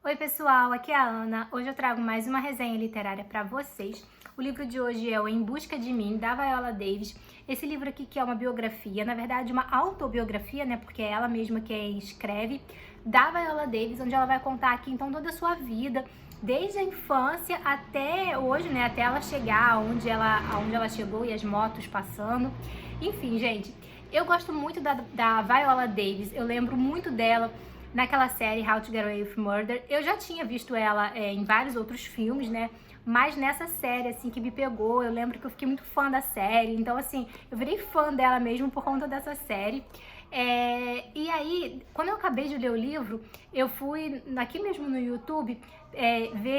Oi pessoal, aqui é a Ana. Hoje eu trago mais uma resenha literária para vocês. O livro de hoje é o Em Busca de Mim, da Viola Davis. Esse livro aqui que é uma biografia, na verdade uma autobiografia, né, porque é ela mesma quem escreve, da Viola Davis, onde ela vai contar aqui então toda a sua vida, desde a infância até hoje, né, até ela chegar aonde ela chegou e as motos passando. Enfim, gente, eu gosto muito da Viola Davis, eu lembro muito dela naquela série How to Get Away with Murder. Eu já tinha visto ela em vários outros filmes, né? Mas nessa série, assim, que me pegou, eu lembro que eu fiquei muito fã da série. Então, assim, eu virei fã dela mesmo por conta dessa série. E aí, quando eu acabei de ler o livro, eu fui aqui mesmo no YouTube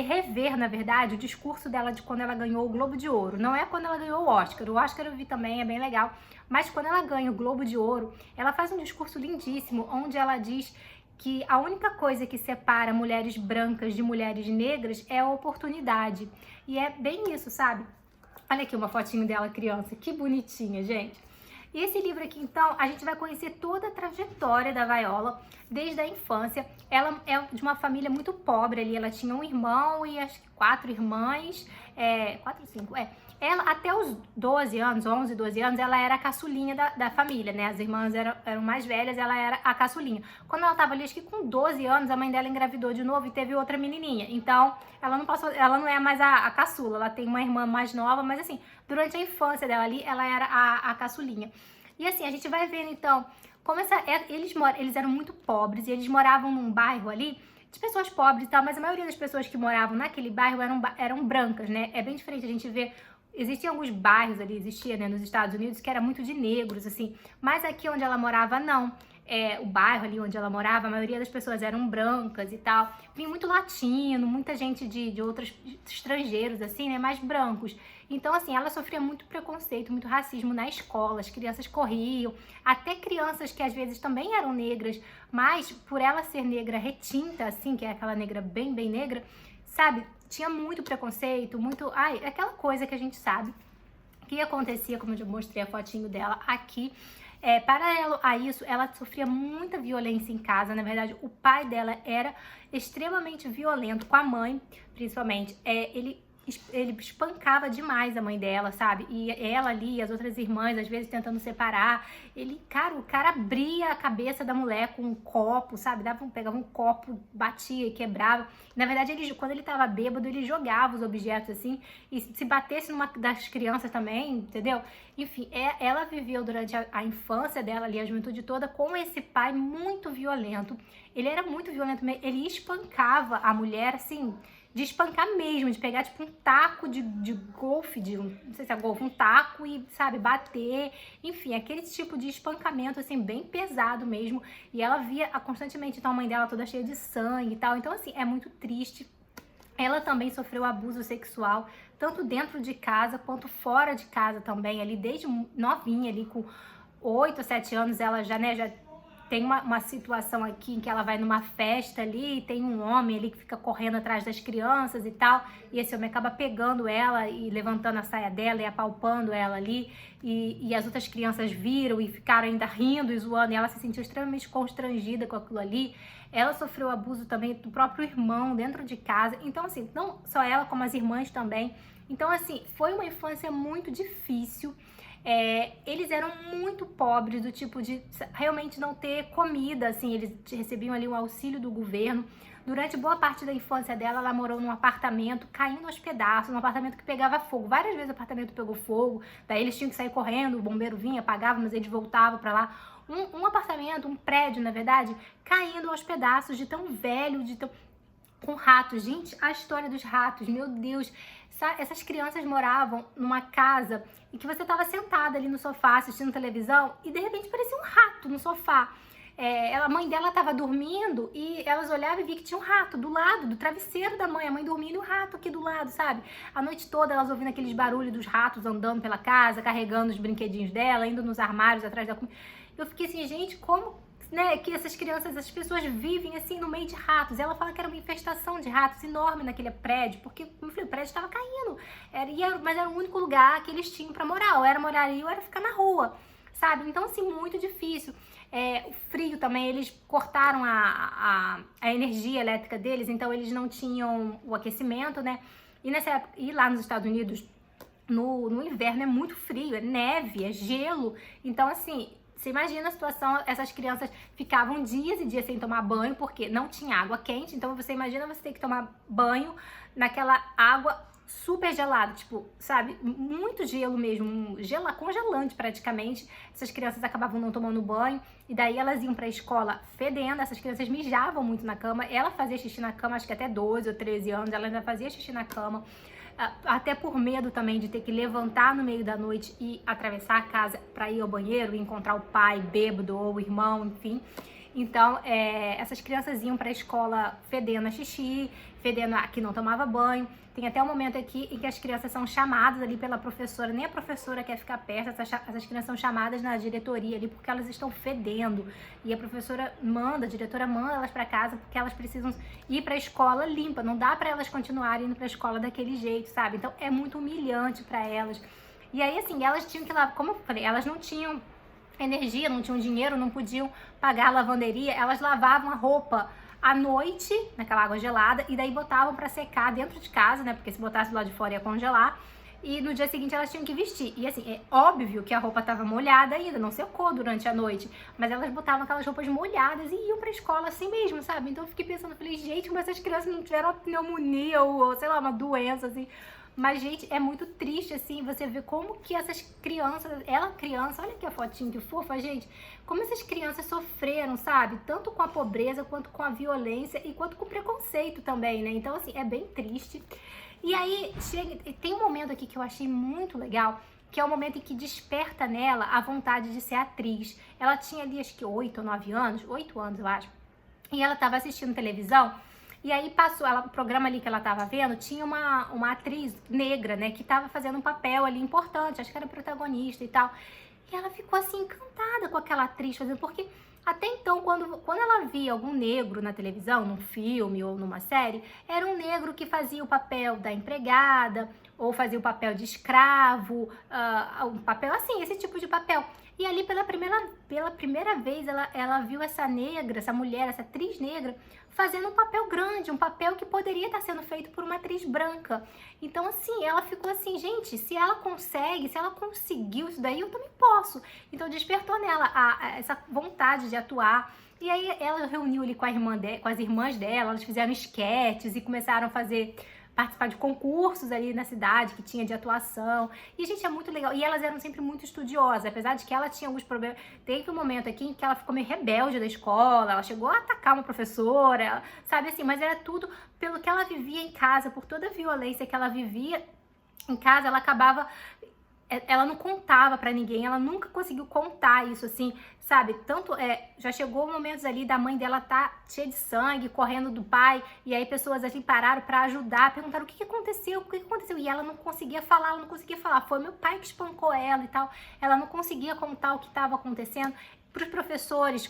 rever, na verdade, o discurso dela de quando ela ganhou o Globo de Ouro. Não é quando ela ganhou o Oscar. O Oscar eu vi também, é bem legal. Mas quando ela ganha o Globo de Ouro, ela faz um discurso lindíssimo, onde ela diz que a única coisa que separa mulheres brancas de mulheres negras é a oportunidade. E é bem isso, sabe? Olha aqui uma fotinho dela criança, que bonitinha, gente. E esse livro aqui, então, a gente vai conhecer toda a trajetória da Viola, desde a infância. Ela é de uma família muito pobre ali, ela tinha um irmão e acho que 4 irmãs, 4 ou 5, Ela, até os 12 anos, 11, 12 anos, ela era a caçulinha da família, né? As irmãs eram mais velhas, ela era a caçulinha. Quando ela tava ali, acho que com 12 anos, a mãe dela engravidou de novo e teve outra menininha. Então, ela não é mais a caçula, ela tem uma irmã mais nova, mas assim, durante a infância dela ali, ela era a caçulinha. E assim, a gente vai vendo, então, como eles eram muito pobres e eles moravam num bairro ali de pessoas pobres e tal, mas a maioria das pessoas que moravam naquele bairro eram brancas, né? É bem diferente a gente ver. Existiam alguns bairros ali, existia, né, nos Estados Unidos, que era muito de negros, assim. Mas aqui onde ela morava, não. O bairro ali onde ela morava, a maioria das pessoas eram brancas e tal. Vinha muito latino, muita gente de outros estrangeiros, assim, né, mais brancos. Então, assim, ela sofria muito preconceito, muito racismo na escola. As crianças corriam, até crianças que às vezes também eram negras, mas por ela ser negra retinta, assim, que é aquela negra bem, bem negra, sabe? Tinha muito preconceito, muito... Ai, aquela coisa que a gente sabe que acontecia, como eu já mostrei a fotinho dela aqui. Paralelo a isso, ela sofria muita violência em casa. Na verdade, o pai dela era extremamente violento com a mãe, principalmente. Ele espancava demais a mãe dela, sabe? E ela ali, as outras irmãs, às vezes tentando separar. O cara abria a cabeça da mulher com um copo, sabe? Pegava um copo, batia e quebrava. Na verdade, quando ele tava bêbado, ele jogava os objetos assim. E se batesse numa das crianças também, entendeu? Enfim, ela viveu durante a infância dela ali, a juventude toda, com esse pai muito violento. Ele era muito violento, ele espancava a mulher, assim, de espancar mesmo, de pegar tipo um taco de golfe, não sei se é golfe, um taco e, sabe, bater, enfim, aquele tipo de espancamento, assim, bem pesado mesmo. E ela via constantemente, então, a mãe dela toda cheia de sangue e tal. Então, assim, é muito triste. Ela também sofreu abuso sexual, tanto dentro de casa quanto fora de casa também, ali desde novinha, ali com 8 ou 7 anos, ela já, né, já tem uma situação aqui em que ela vai numa festa ali e tem um homem ali que fica correndo atrás das crianças e tal, e esse homem acaba pegando ela e levantando a saia dela e apalpando ela ali, e as outras crianças viram e ficaram ainda rindo e zoando, e ela se sentiu extremamente constrangida com aquilo ali. Ela sofreu abuso também do próprio irmão dentro de casa, então assim, não só ela como as irmãs também. Então assim, foi uma infância muito difícil. Eles eram muito pobres, do tipo de realmente não ter comida, assim, eles recebiam ali um auxílio do governo. Durante boa parte da infância dela, ela morou num apartamento caindo aos pedaços, num apartamento que pegava fogo. Várias vezes o apartamento pegou fogo, daí eles tinham que sair correndo, o bombeiro vinha, apagava, mas eles voltavam pra lá. Um apartamento, um prédio, na verdade, caindo aos pedaços, de tão velho, com ratos. Gente, a história dos ratos, meu Deus. Essas crianças moravam numa casa em que você estava sentada ali no sofá assistindo televisão e de repente parecia um rato no sofá. A mãe dela estava dormindo e elas olhavam e viam que tinha um rato do lado do travesseiro da mãe. A mãe dormindo e o rato aqui do lado, sabe? A noite toda elas ouvindo aqueles barulhos dos ratos andando pela casa, carregando os brinquedinhos dela, indo nos armários atrás da comida. Eu fiquei assim, gente, como, né, que essas crianças, essas pessoas vivem assim no meio de ratos. Ela fala que era uma infestação de ratos enorme naquele prédio, porque, como eu falei, o prédio estava caindo. Mas era o único lugar que eles tinham para morar. Ou era morar ali ou era ficar na rua, sabe? Então, assim, muito difícil. O frio também, eles cortaram a energia elétrica deles, então eles não tinham o aquecimento, né? E lá nos Estados Unidos, no inverno é muito frio, é neve, é gelo. Então, assim, você imagina a situação, essas crianças ficavam dias e dias sem tomar banho, porque não tinha água quente. Então, você imagina você ter que tomar banho naquela água super gelada, tipo, sabe, muito gelo mesmo, congelante praticamente. Essas crianças acabavam não tomando banho, e daí elas iam pra escola fedendo. Essas crianças mijavam muito na cama. Ela fazia xixi na cama, acho que até 12 ou 13 anos, ela ainda fazia xixi na cama. Até por medo também de ter que levantar no meio da noite e atravessar a casa para ir ao banheiro e encontrar o pai bêbado ou o irmão, enfim. Então, essas crianças iam para a escola fedendo a xixi, fedendo a que não tomava banho. Tem até um momento aqui em que as crianças são chamadas ali pela professora, nem a professora quer ficar perto, essas crianças são chamadas na diretoria ali porque elas estão fedendo. E a diretora manda elas para casa porque elas precisam ir para a escola limpa, não dá para elas continuarem indo para a escola daquele jeito, sabe? Então é muito humilhante para elas. E aí, assim, elas tinham que lavar, como eu falei, elas não tinham energia, não tinham dinheiro, não podiam pagar a lavanderia, elas lavavam a roupa à noite, naquela água gelada, e daí botavam pra secar dentro de casa, né? Porque se botasse do lado de fora ia congelar. E no dia seguinte elas tinham que vestir. E assim, é óbvio que a roupa tava molhada ainda, não secou durante a noite. Mas elas botavam aquelas roupas molhadas e iam pra escola assim mesmo, sabe? Então eu fiquei pensando, falei, gente, como essas crianças não tiveram uma pneumonia ou sei lá, uma doença assim. Mas, gente, é muito triste, assim, você ver como que essas crianças, criança, olha aqui a fotinho que fofa, gente, como essas crianças sofreram, sabe? Tanto com a pobreza, quanto com a violência e quanto com o preconceito também, né? Então, assim, é bem triste. E aí, tem um momento aqui que eu achei muito legal, que é o momento em que desperta nela a vontade de ser atriz. Ela tinha ali, acho que 8 ou 9 anos, 8 anos, eu acho, e ela tava assistindo televisão. E aí o programa ali que ela tava vendo, tinha uma atriz negra, né, que tava fazendo um papel ali importante, acho que era protagonista e tal. E ela ficou assim encantada com aquela atriz fazendo, porque até então, quando ela via algum negro na televisão, num filme ou numa série, era um negro que fazia o papel da empregada, ou fazia o papel de escravo, um papel assim, esse tipo de papel. E ali pela primeira vez ela viu essa negra, essa mulher, essa atriz negra, fazendo um papel grande, um papel que poderia estar sendo feito por uma atriz branca. Então, assim, ela ficou assim, gente, se ela conseguiu isso daí, eu também posso. Então, despertou nela essa vontade de atuar. E aí, ela reuniu ali com as irmãs dela, elas fizeram esquetes e começaram a participar de concursos ali na cidade que tinha de atuação. E, gente, é muito legal. E elas eram sempre muito estudiosas, apesar de que ela tinha alguns problemas. Teve um momento aqui em que ela ficou meio rebelde da escola, ela chegou a atacar uma professora, sabe assim, mas era tudo pelo que ela vivia em casa, por toda a violência que ela vivia em casa, ela não contava pra ninguém, ela nunca conseguiu contar isso, assim, sabe? Tanto, já chegou momentos ali da mãe dela tá cheia de sangue, correndo do pai, e aí pessoas ali pararam pra ajudar, perguntaram o que aconteceu, e ela não conseguia falar, foi meu pai que espancou ela e tal, ela não conseguia contar o que estava acontecendo. Para os professores,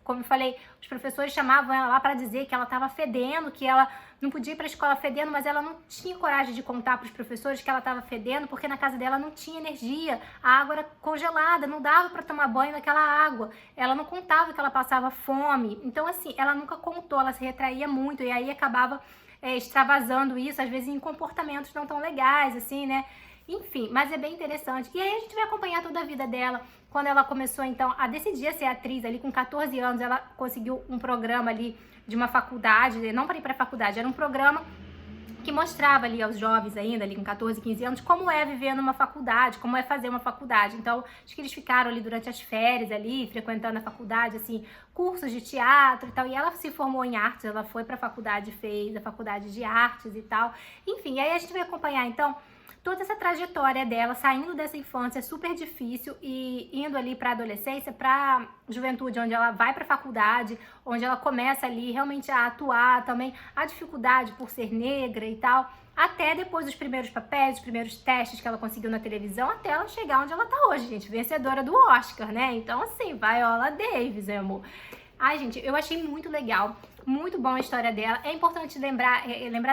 como eu falei, os professores chamavam ela lá para dizer que ela estava fedendo, que ela não podia ir para a escola fedendo, mas ela não tinha coragem de contar para os professores que ela estava fedendo, porque na casa dela não tinha energia, a água era congelada, não dava para tomar banho naquela água. Ela não contava que ela passava fome. Então, assim, ela nunca contou, ela se retraía muito e aí acabava extravasando isso, às vezes em comportamentos não tão legais, assim, né? Enfim, mas é bem interessante. E aí a gente vai acompanhar toda a vida dela. Quando ela começou, então, a decidir a ser atriz ali com 14 anos, ela conseguiu um programa ali de uma faculdade, não para ir para a faculdade, era um programa que mostrava ali aos jovens ainda, ali com 14, 15 anos, como é viver numa faculdade, como é fazer uma faculdade. Então, acho que eles ficaram ali durante as férias ali, frequentando a faculdade, assim, cursos de teatro e tal. E ela se formou em artes, ela foi para a faculdade, fez a faculdade de artes e tal. Enfim, aí a gente vai acompanhar, então, toda essa trajetória dela, saindo dessa infância super difícil e indo ali para a adolescência, para juventude, onde ela vai para a faculdade, onde ela começa ali realmente a atuar também, a dificuldade por ser negra e tal, até depois dos primeiros papéis, dos primeiros testes que ela conseguiu na televisão, até ela chegar onde ela tá hoje, gente, vencedora do Oscar, né? Então, assim, Viola Davis, meu amor. Ai, gente, eu achei muito legal, muito bom a história dela. É importante lembrar,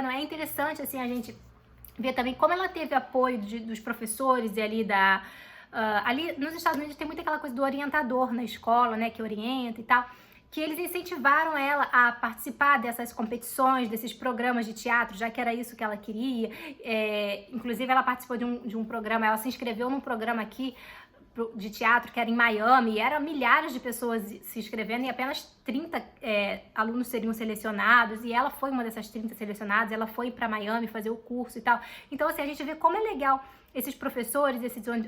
não é interessante, assim, a gente ver também como ela teve apoio dos professores e ali ali nos Estados Unidos tem muito aquela coisa do orientador na escola, né, que orienta e tal, que eles incentivaram ela a participar dessas competições, desses programas de teatro, já que era isso que ela queria. Inclusive, ela participou de um programa, ela se inscreveu num programa aqui de teatro que era em Miami, e eram milhares de pessoas se inscrevendo e apenas 30 alunos seriam selecionados, e ela foi uma dessas 30 selecionadas, ela foi para Miami fazer o curso e tal. Então, assim, a gente vê como é legal esses professores,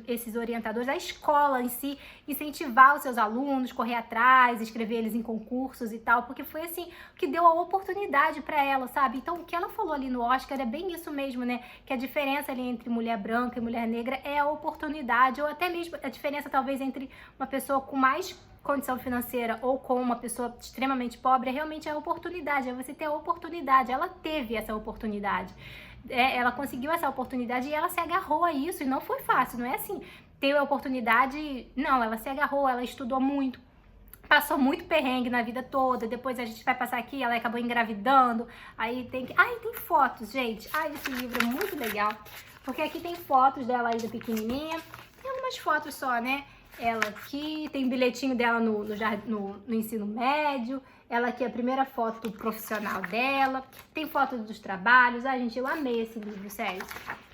esses orientadores, a escola em si, incentivar os seus alunos, correr atrás, inscrever eles em concursos e tal, porque foi assim que deu a oportunidade para ela, sabe? Então, o que ela falou ali no Oscar é bem isso mesmo, né? Que a diferença ali entre mulher branca e mulher negra é a oportunidade, ou até mesmo a diferença talvez entre uma pessoa com mais condição financeira ou com uma pessoa extremamente pobre, é realmente a oportunidade, é você ter a oportunidade. Ela teve essa oportunidade. Ela conseguiu essa oportunidade e ela se agarrou a isso, e não foi fácil, não é assim, ter a oportunidade, não, ela se agarrou, ela estudou muito, passou muito perrengue na vida toda, depois a gente vai passar aqui, ela acabou engravidando, aí tem fotos, gente, esse livro é muito legal, porque aqui tem fotos dela ainda pequenininha, tem algumas fotos só, né, ela aqui, tem bilhetinho dela no ensino médio, ela aqui é a primeira foto profissional dela, tem foto dos trabalhos, gente, eu amei esse livro, sério.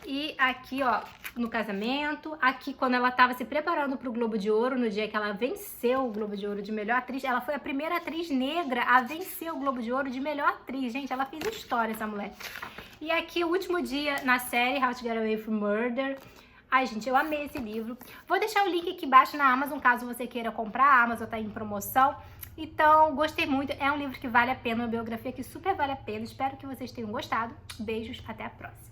E aqui, ó, no casamento, aqui quando ela tava se preparando pro Globo de Ouro, no dia que ela venceu o Globo de Ouro de melhor atriz, ela foi a primeira atriz negra a vencer o Globo de Ouro de melhor atriz, gente, ela fez história, essa mulher. E aqui o último dia na série How to Get Away from Murder. Gente, eu amei esse livro. Vou deixar o link aqui embaixo na Amazon, caso você queira comprar. A Amazon tá em promoção. Então, gostei muito. É um livro que vale a pena, uma biografia que super vale a pena. Espero que vocês tenham gostado. Beijos, até a próxima.